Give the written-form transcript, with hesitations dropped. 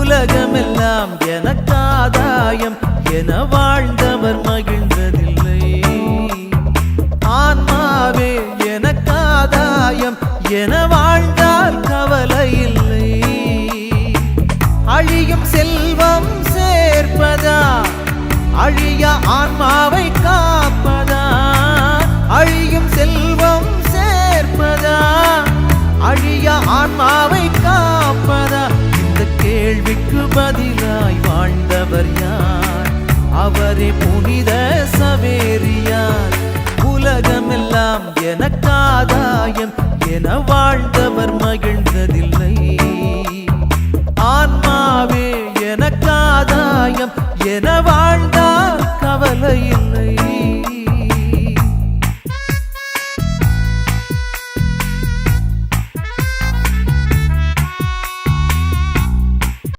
உலகமெல்லாம் எனக்காதாயம் என வாழ்ந்தவர் மகிழ்ந்ததில்லை. ஆன்மாவே எனக்காதாயம் என வாழ்ந்தால் கவலை இல்லை. அழியும் செல்வம் சேர்ப்பதா அழிய ஆன்மாவை காப்பதா? அழியும் செல்வம் சேர்ப்பதா அழிய ஆன்மாவை காப்பதா? இந்த கேள்விக்கு பதிலாய் வாழ்ந்தவர் யார்? அவரே புனித சவேரியார். உலகமெல்லாம் எனக்காதாயம் என வாழ்ந்தவர் மகிழ்ந்ததில்லை. ஆன்மாவே எனக்காதாயம் என வாழ்ந்தால் கவலை இல்லை.